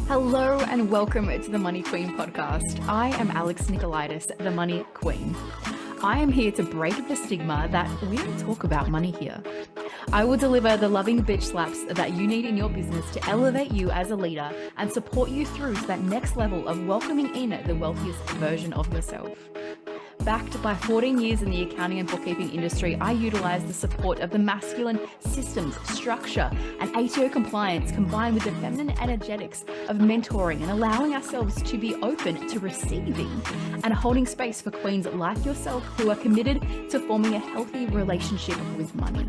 Hello and welcome to the Money Queen podcast. I am Alex Nicolaitis, the Money Queen. I am here to break the stigma that we don't talk about money here. I will deliver the loving bitch slaps that you need in your business to elevate you as a leader and support you through to that next level of welcoming in the wealthiest version of yourself. Backed by 14 years in the accounting and bookkeeping industry, I utilize the support of the masculine systems, structure, and ATO compliance combined with the feminine energetics of mentoring and allowing ourselves to be open to receiving and holding space for queens like yourself who are committed to forming a healthy relationship with money.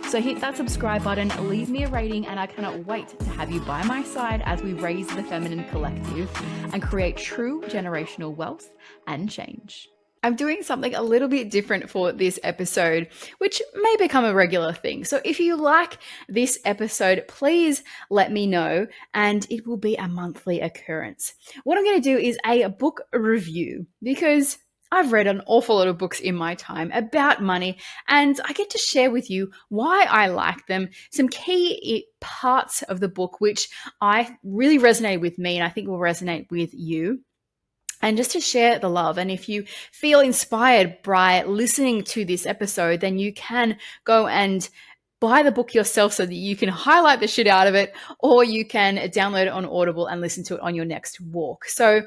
So hit that subscribe button, leave me a rating, and I cannot wait to have you by my side as we raise the feminine collective and create true generational wealth and change. I'm doing something a little bit different for this episode, which may become a regular thing. So if you like this episode, please let me know, and it will be a monthly occurrence. What I'm going to do is a book review because I've read an awful lot of books in my time about money, and I get to share with you why I like them, some key parts of the book which I really resonate with me and I think will resonate with you. And just to share the love. And if you feel inspired by listening to this episode, then you can go and buy the book yourself so that you can highlight the shit out of it, or you can download it on Audible and listen to it on your next walk. So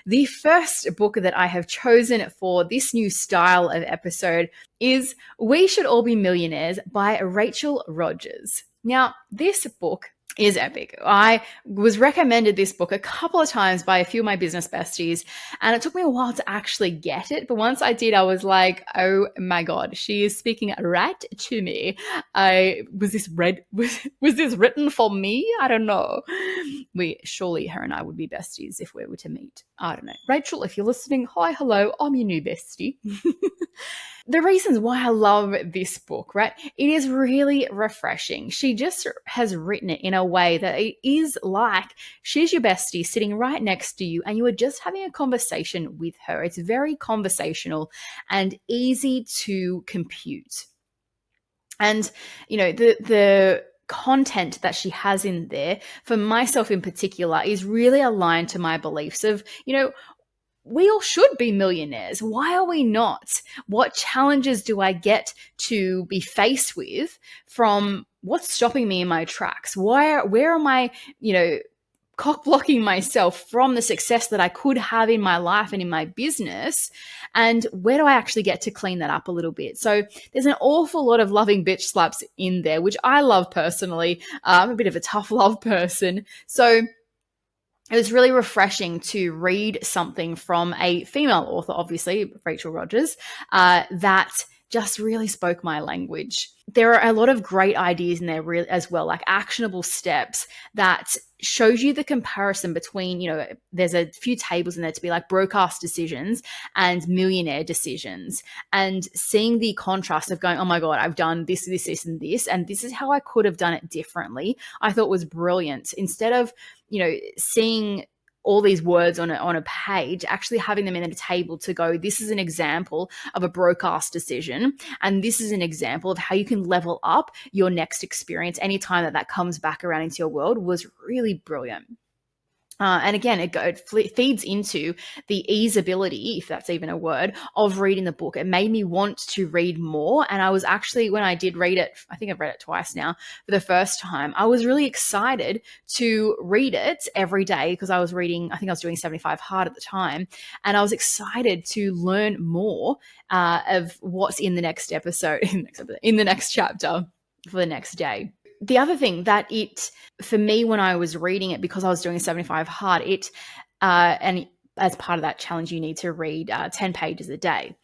the first book that I have chosen for this new style of episode is We Should All Be Millionaires by Rachel Rodgers. Now, this book is epic. I was recommended this book a couple of times by a few of my business besties, and it took me a while to actually get it. But once I did, I was like, oh my God, she is speaking right to me. Was this written for me? I don't know. Surely her and I would be besties if we were to meet. I don't know. Rachel, if you're listening, hi, hello, I'm your new bestie. The reasons why I love this book, right? It is really refreshing. She just has written it in a way that it is like she's your bestie sitting right next to you and you are just having a conversation with her. It's very conversational and easy to compute. And, you know, the content that she has in there, for myself in particular, is really aligned to my beliefs of, you know, we all should be millionaires. Why are we not? What challenges do I get to be faced with from what's stopping me in my tracks? Where am I, cock blocking myself from the success that I could have in my life and in my business? And where do I actually get to clean that up a little bit? So there's an awful lot of loving bitch slaps in there, which I love personally. I'm a bit of a tough love person. So it was really refreshing to read something from a female author, obviously, Rachel Rodgers, that just really spoke my language. There are a lot of great ideas in there as well, like actionable steps that shows you the comparison between, there's a few tables in there to be like broadcast decisions and millionaire decisions, and seeing the contrast of going, oh my God, I've done this, and this is how I could have done it differently, I thought was brilliant. Instead of, seeing all these words on a page, actually having them in a table to go, this is an example of a broadcast decision, and this is an example of how you can level up your next experience anytime that comes back around into your world, was really brilliant. And again, it feeds into the easeability, if that's even a word, of reading the book. It made me want to read more. And I was actually, when I did read it, I think I've read it twice now, for the first time, I was really excited to read it every day because I was doing 75 hard at the time. And I was excited to learn more of what's in the next episode, in the next chapter for the next day. The other thing that for me, when I was reading it, because I was doing 75 hard, and as part of that challenge, you need to read 10 pages a day.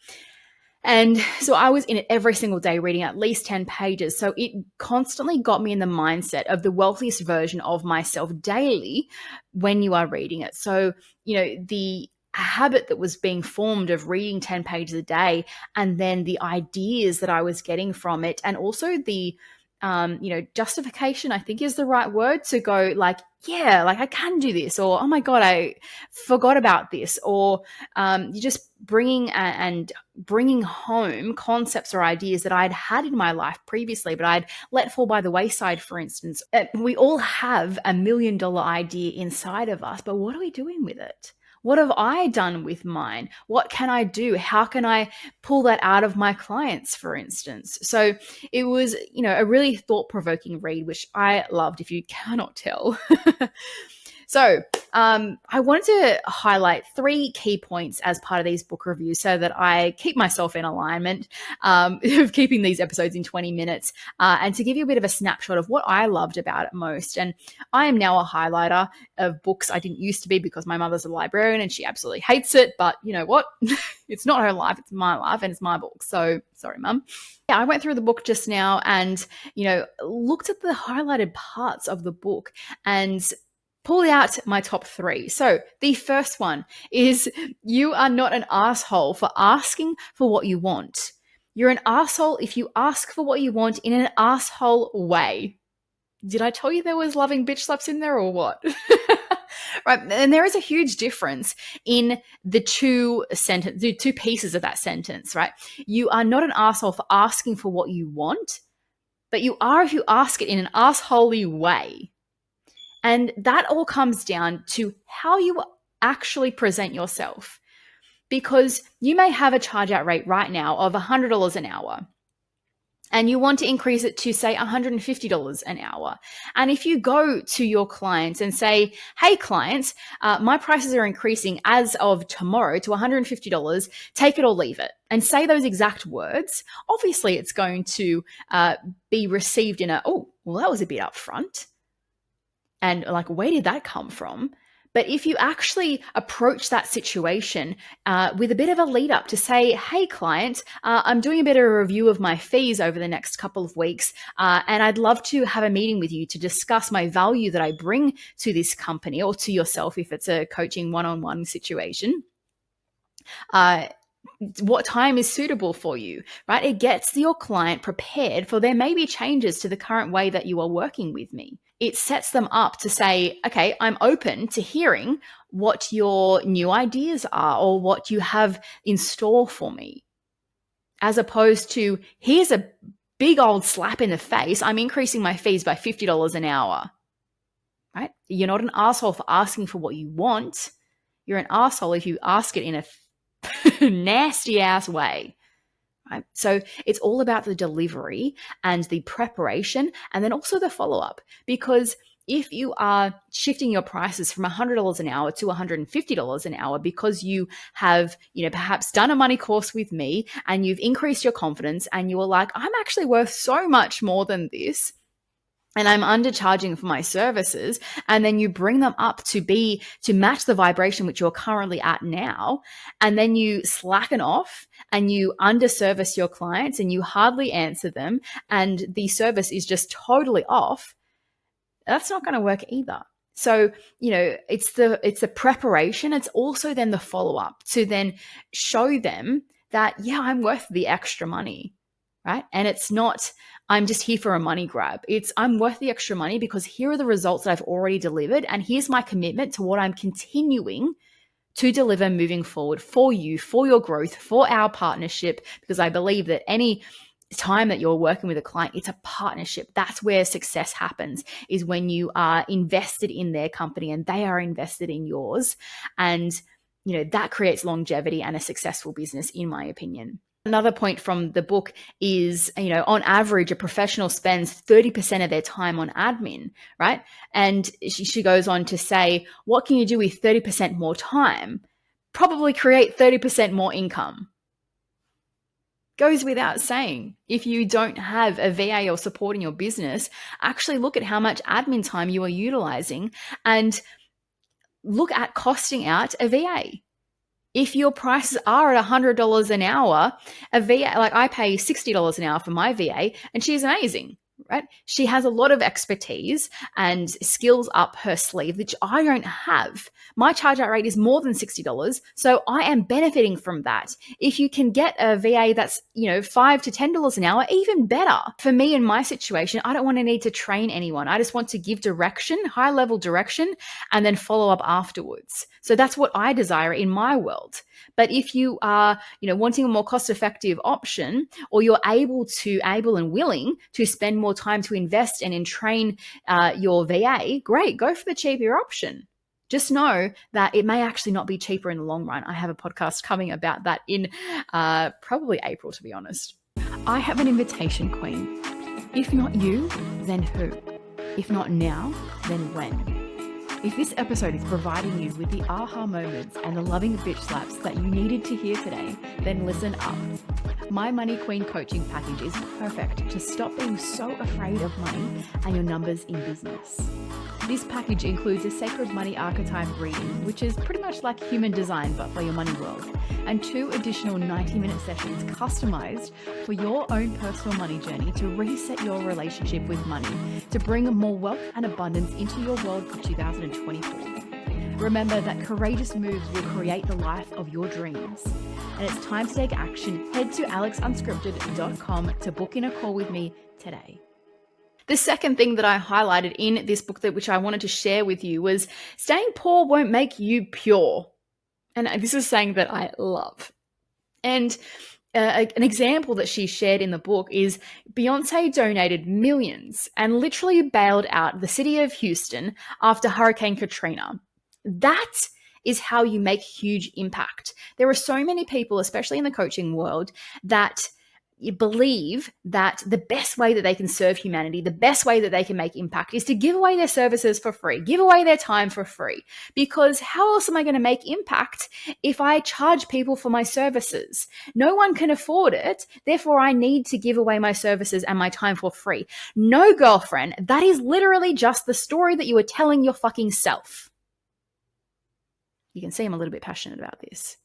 And so I was in it every single day reading at least 10 pages. So it constantly got me in the mindset of the wealthiest version of myself daily when you are reading it. So, the habit that was being formed of reading 10 pages a day, and then the ideas that I was getting from it, and also the justification, I think is the right word, to go like, yeah, like I can do this, or, oh my God, I forgot about this, or you're just bringing home concepts or ideas that I'd had in my life previously, but I'd let fall by the wayside, for instance. We all have $1 million idea inside of us, but what are we doing with it? What have I done with mine? What can I do? How can I pull that out of my clients, for instance? So it was, a really thought-provoking read, which I loved, if you cannot tell. So I wanted to highlight 3 key points as part of these book reviews so that I keep myself in alignment of keeping these episodes in 20 minutes and to give you a bit of a snapshot of what I loved about it most. And I am now a highlighter of books. I didn't used to be because my mother's a librarian and she absolutely hates it. But you know what? It's not her life. It's my life and it's my book. So sorry, Mum. Yeah, I went through the book just now and, looked at the highlighted parts of the book and pull out my top 3. So the first one is, you are not an asshole for asking for what you want. You're an asshole if you ask for what you want in an asshole way. Did I tell you there was loving bitch slaps in there or what? Right. And there is a huge difference in the two pieces of that sentence, right? You are not an asshole for asking for what you want, but you are if you ask it in an assholey way. And that all comes down to how you actually present yourself, because you may have a charge out rate right now of $100 an hour and you want to increase it to, say, $150 an hour. And if you go to your clients and say, hey, clients, my prices are increasing as of tomorrow to $150, take it or leave it, and say those exact words, obviously it's going to be received in oh, well, that was a bit upfront. And like, where did that come from? But if you actually approach that situation with a bit of a lead up to say, hey, client, I'm doing a bit of a review of my fees over the next couple of weeks, and I'd love to have a meeting with you to discuss my value that I bring to this company, or to yourself if it's a coaching one-on-one situation. What time is suitable for you, right? It gets your client prepared for there may be changes to the current way that you are working with me. It sets them up to say, okay, I'm open to hearing what your new ideas are or what you have in store for me, as opposed to, here's a big old slap in the face, I'm increasing my fees by $50 an hour, right? You're not an asshole for asking for what you want. You're an asshole if you ask it in a nasty ass way. Right? So it's all about the delivery and the preparation, and then also the follow-up. Because if you are shifting your prices from $100 an hour to $150 an hour because you have, perhaps done a money course with me and you've increased your confidence and you are like, I'm actually worth so much more than this, and I'm undercharging for my services, and then you bring them up to match the vibration which you're currently at now, and then you slacken off and you underservice your clients and you hardly answer them, and the service is just totally off, that's not going to work either. So, it's the preparation. It's also then the follow-up to then show them that, yeah, I'm worth the extra money, right? And it's not, I'm just here for a money grab. It's, I'm worth the extra money because here are the results that I've already delivered, and here's my commitment to what I'm continuing to deliver moving forward for you, for your growth, for our partnership, because I believe that any time that you're working with a client, it's a partnership. That's where success happens, is when you are invested in their company and they are invested in yours. And, that creates longevity and a successful business, in my opinion. Another point from the book is, on average, a professional spends 30% of their time on admin, right? And she goes on to say, what can you do with 30% more time? Probably create 30% more income. Goes without saying. If you don't have a VA or support in your business, actually look at how much admin time you are utilizing and look at costing out a VA. If your prices are at $100 an hour, a VA, like I pay $60 an hour for my VA, and she's amazing, right? She has a lot of expertise and skills up her sleeve, which I don't have. My charge out rate is more than $60. So I am benefiting from that. If you can get a VA that's, $5 to $10 an hour, even better. For me in my situation, I don't want to need to train anyone. I just want to give direction, high level direction, and then follow up afterwards. So that's what I desire in my world. But if you are, wanting a more cost-effective option, or you're able and willing to spend more time to invest and train your VA, great, go for the cheaper option. Just know that it may actually not be cheaper in the long run. I have a podcast coming about that in probably April, to be honest. I have an invitation, Queen. If not you, then who? If not now, then when? If this episode is providing you with the aha moments and the loving bitch slaps that you needed to hear today, then listen up. My Money Queen coaching package is perfect to stop being so afraid of money and your numbers in business. This package includes a sacred money archetype reading, which is pretty much like human design but for your money world, and 2 additional 90-minute sessions customized for your own personal money journey to reset your relationship with money, to bring more wealth and abundance into your world for 2024. Remember that courageous moves will create the life of your dreams. And it's time to take action. Head to alexunscripted.com to book in a call with me today. The second thing that I highlighted in this book, which I wanted to share with you, was staying poor won't make you pure. And this is saying that I love. And an example that she shared in the book is Beyonce donated millions and literally bailed out the city of Houston after Hurricane Katrina. That is how you make huge impact. There are so many people, especially in the coaching world, that you believe that the best way that they can serve humanity, the best way that they can make impact is to give away their services for free, give away their time for free. Because how else am I going to make impact if I charge people for my services? No one can afford it. Therefore, I need to give away my services and my time for free. No, girlfriend, that is literally just the story that you are telling your fucking self. You can see I'm a little bit passionate about this.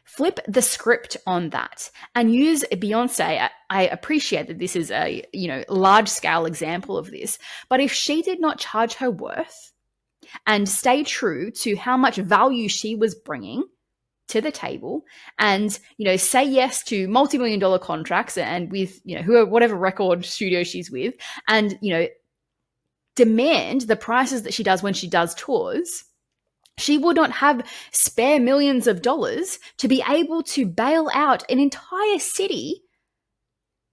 Flip the script on that and use Beyonce. I appreciate that this is a large scale example of this, but if she did not charge her worth and stay true to how much value she was bringing to the table, and say yes to multi-million-dollar contracts and with whatever record studio she's with, and demand the prices that she does when she does tours, she would not have spare millions of dollars to be able to bail out an entire city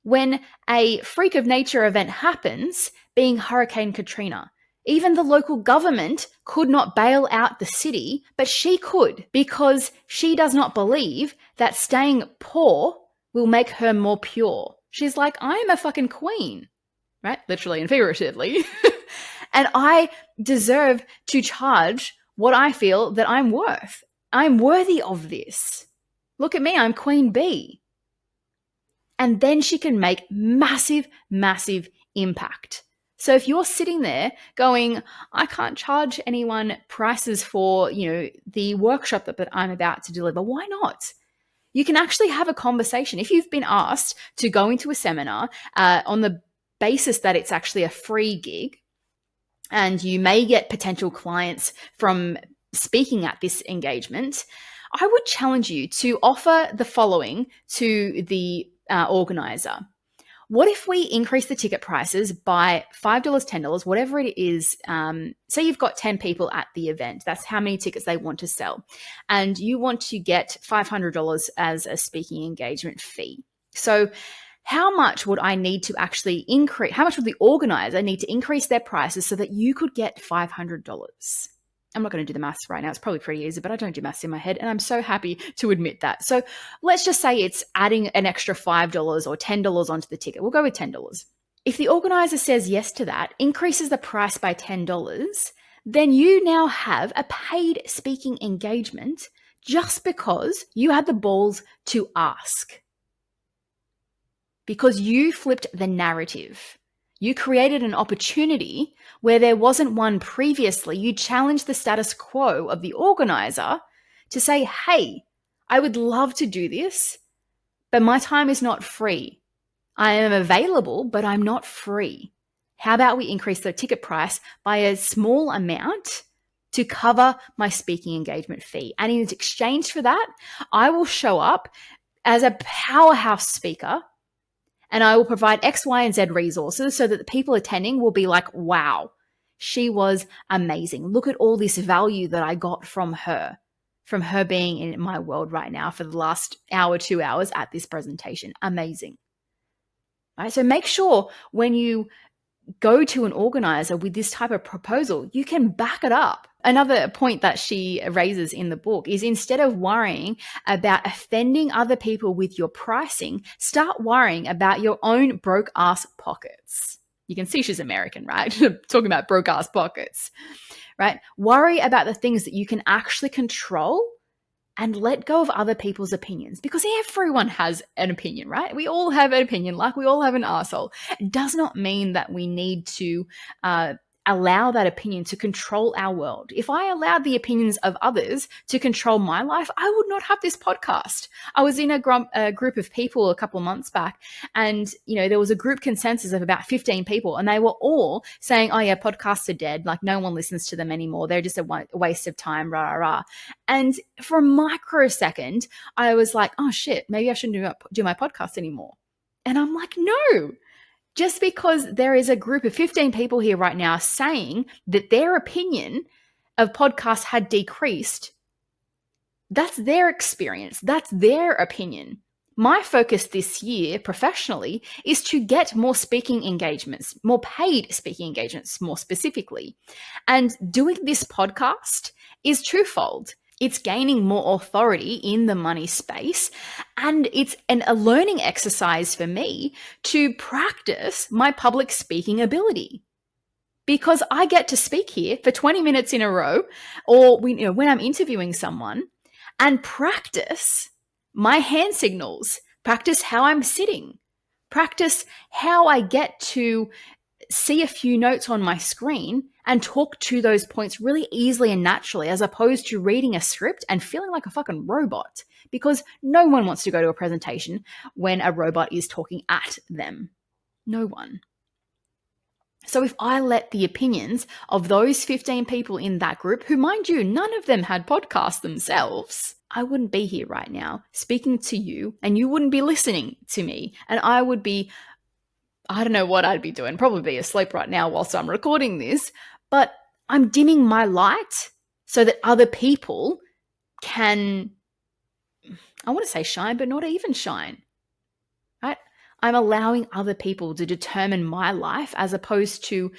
when a freak of nature event happens, being Hurricane Katrina. Even the local government could not bail out the city, but she could, because she does not believe that staying poor will make her more pure. She's like, I am a fucking queen, right? Literally and figuratively. And I deserve to charge what I feel that I'm worth. I'm worthy of this. Look at me, I'm Queen Bee. And then she can make massive, massive impact. So if you're sitting there going, I can't charge anyone prices for, the workshop that I'm about to deliver, why not? You can actually have a conversation. If you've been asked to go into a seminar on the basis that it's actually a free gig, and you may get potential clients from speaking at this engagement, I would challenge you to offer the following to the organizer. What if we increase the ticket prices by $5, $10, whatever it is? Say you've got 10 people at the event. That's how many tickets they want to sell. And you want to get $500 as a speaking engagement fee. So how much would I need to actually increase? How much would the organizer need to increase their prices so that you could get $500? I'm not going to do the maths right now. It's probably pretty easy, but I don't do maths in my head. And I'm so happy to admit that. So let's just say it's adding an extra $5 or $10 onto the ticket. We'll go with $10. If the organizer says yes to that, increases the price by $10, then you now have a paid speaking engagement just because you had the balls to ask. Because you flipped the narrative. You created an opportunity where there wasn't one previously. You challenged the status quo of the organizer to say, hey, I would love to do this, but my time is not free. I am available, but I'm not free. How about we increase the ticket price by a small amount to cover my speaking engagement fee? And in exchange for that, I will show up as a powerhouse speaker and I will provide X, Y, and Z resources so that the people attending will be like, wow, she was amazing. Look at all this value that I got from her being in my world right now for the last hour, 2 hours at this presentation. Amazing. Right? So make sure when you go to an organizer with this type of proposal, you can back it up. Another point that she raises in the book is instead of worrying about offending other people with your pricing, start worrying about your own broke ass pockets. You can see she's American, right? Talking about broke ass pockets, right? Worry about the things that you can actually control and let go of other people's opinions, because everyone has an opinion, right? We all have an opinion, like we all have an arsehole. It does not mean that we need to allow that opinion to control our world. If I allowed the opinions of others to control my life, I would not have this podcast. I was in a group of people a couple of months back, and there was a group consensus of about 15 people, and they were all saying, oh yeah, podcasts are dead, like no one listens to them anymore, they're just a waste of time, rah, rah, rah. And for a microsecond, I was like, oh shit, maybe I shouldn't do my podcast anymore. And I'm like, no. Just because there is a group of 15 people here right now saying that their opinion of podcasts had decreased, that's their experience. That's their opinion. My focus this year professionally is to get more speaking engagements, more paid speaking engagements, more specifically. And doing this podcast is twofold. It's gaining more authority in the money space, and it's a learning exercise for me to practice my public speaking ability. Because I get to speak here for 20 minutes in a row, or when I'm interviewing someone, and practice my hand signals, practice how I'm sitting, practice how I get to see a few notes on my screen and talk to those points really easily and naturally, as opposed to reading a script and feeling like a fucking robot, because no one wants to go to a presentation when a robot is talking at them. No one. So if I let the opinions of those 15 people in that group, who, mind you, none of them had podcasts themselves, I wouldn't be here right now speaking to you, and you wouldn't be listening to me, and I would be, I don't know what I'd be doing, probably be asleep right now whilst I'm recording this, but I'm dimming my light so that other people can, I want to say shine, but not even shine, right? I'm allowing other people to determine my life, as opposed to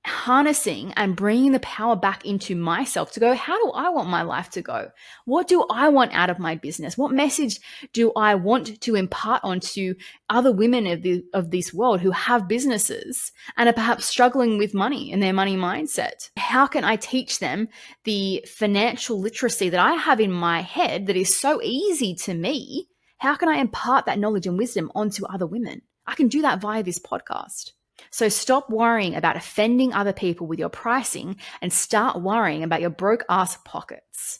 harnessing and bringing the power back into myself to go, how do I want my life to go? What do I want out of my business? What message do I want to impart onto other women of this world who have businesses and are perhaps struggling with money and their money mindset? How can I teach them the financial literacy that I have in my head that is so easy to me? How can I impart that knowledge and wisdom onto other women? I can do that via this podcast. So stop worrying about offending other people with your pricing and start worrying about your broke ass pockets.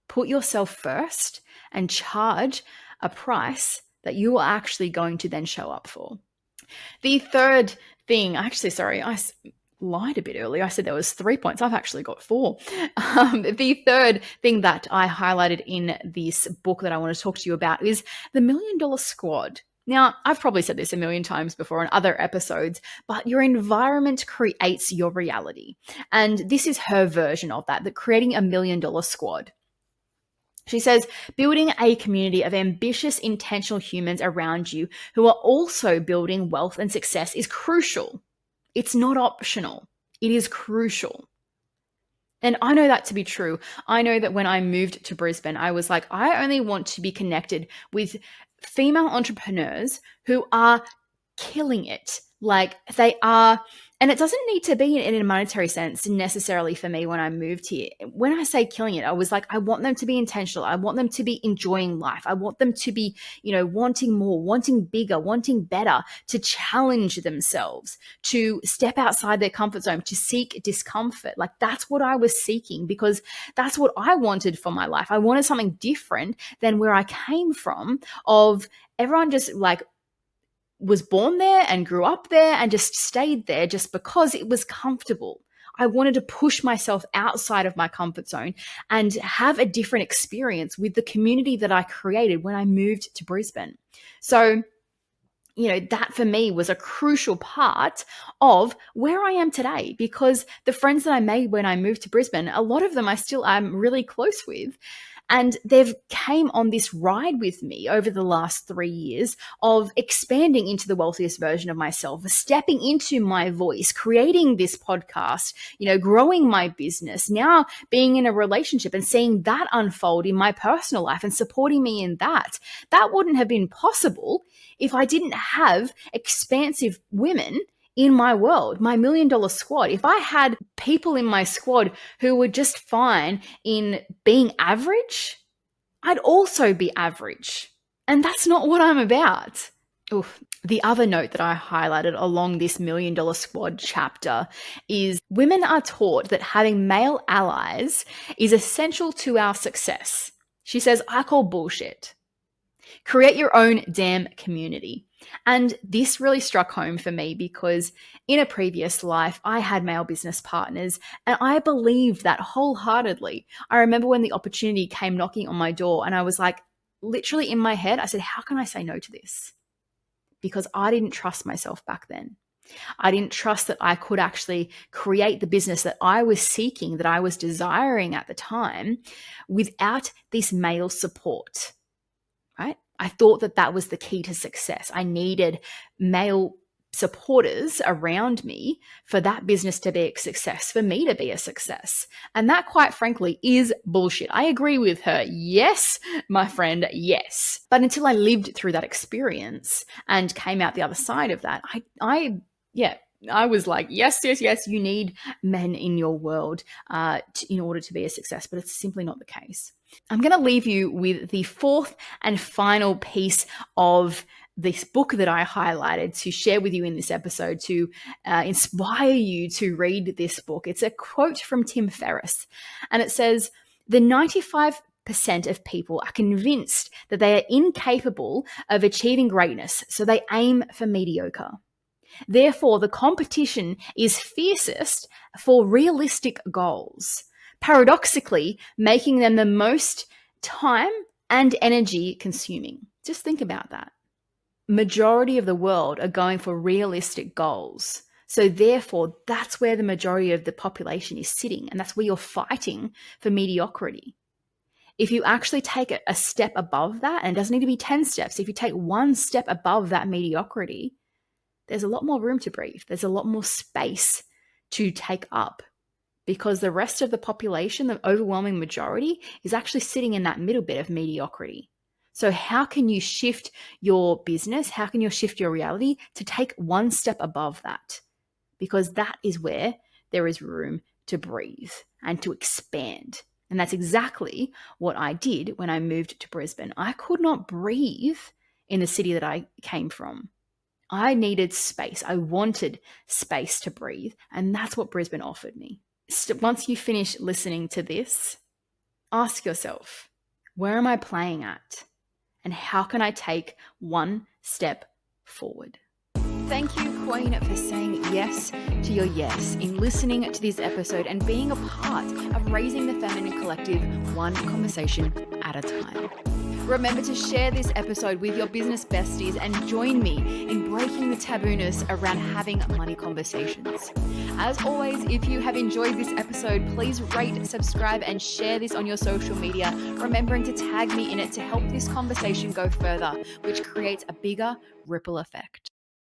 Put yourself first and charge a price that you are actually going to then show up for. The third thing, I lied a bit earlier. I said there was 3 points. I've actually got 4. The third thing that I highlighted in this book that I want to talk to you about is the $1 Million Squad. Now, I've probably said this a million times before in other episodes, but your environment creates your reality. And this is her version of that creating $1 million squad. She says, building a community of ambitious, intentional humans around you who are also building wealth and success is crucial. It's not optional. It is crucial. And I know that to be true. I know that when I moved to Brisbane, I was like, I only want to be connected with female entrepreneurs who are killing it. Like they are, and it doesn't need to be in a monetary sense necessarily for me when I moved here. When I say killing it, I was like, I want them to be intentional. I want them to be enjoying life. I want them to be, wanting more, wanting bigger, wanting better, to challenge themselves, to step outside their comfort zone, to seek discomfort. Like that's what I was seeking, because that's what I wanted for my life. I wanted something different than where I came from, of everyone just like was born there and grew up there and just stayed there just because it was comfortable. I wanted to push myself outside of my comfort zone and have a different experience with the community that I created when I moved to Brisbane. So, that for me was a crucial part of where I am today, because the friends that I made when I moved to Brisbane, a lot of them I still am really close with. And they've came on this ride with me over the last 3 years of expanding into the wealthiest version of myself, stepping into my voice, creating this podcast, growing my business, now being in a relationship and seeing that unfold in my personal life and supporting me in that. That wouldn't have been possible if I didn't have expansive women in my world, my $1 million squad. If I had people in my squad who were just fine in being average, I'd also be average. And that's not what I'm about. Oof. The other note that I highlighted along this $1 million squad chapter is women are taught that having male allies is essential to our success. She says, I call bullshit. Create your own damn community. And this really struck home for me because in a previous life, I had male business partners and I believed that wholeheartedly. I remember when the opportunity came knocking on my door and I was like, literally in my head, I said, how can I say no to this? Because I didn't trust myself back then. I didn't trust that I could actually create the business that I was seeking, that I was desiring at the time without this male support, right? I thought that that was the key to success. I needed male supporters around me for that business to be a success, for me to be a success. And that, quite frankly, is bullshit. I agree with her. Yes, my friend, yes. But until I lived through that experience and came out the other side of that, I was like, yes, you need men in your world in order to be a success, but it's simply not the case. I'm going to leave you with the fourth and final piece of this book that I highlighted to share with you in this episode to inspire you to read this book. It's a quote from Tim Ferriss, and it says, the 95% of people are convinced that they are incapable of achieving greatness, so they aim for mediocre. Therefore, the competition is fiercest for realistic goals, paradoxically making them the most time and energy consuming. Just think about that. Majority of the world are going for realistic goals. So therefore, that's where the majority of the population is sitting, and that's where you're fighting for mediocrity. If you actually take a step above that, and it doesn't need to be 10 steps, if you take one step above that mediocrity, there's a lot more room to breathe. There's a lot more space to take up, because the rest of the population, the overwhelming majority, is actually sitting in that middle bit of mediocrity. So how can you shift your business? How can you shift your reality to take one step above that? Because that is where there is room to breathe and to expand. And that's exactly what I did when I moved to Brisbane. I could not breathe in the city that I came from. I needed space. I wanted space to breathe. And that's what Brisbane offered me. Once you finish listening to this, ask yourself, where am I playing at? And how can I take one step forward? Thank you, Queen, for saying yes to your yes in listening to this episode and being a part of raising the feminine collective one conversation at a time. Remember to share this episode with your business besties and join me in breaking the tabooness around having money conversations. As always, if you have enjoyed this episode, please rate, subscribe, and share this on your social media, remembering to tag me in it to help this conversation go further, which creates a bigger ripple effect.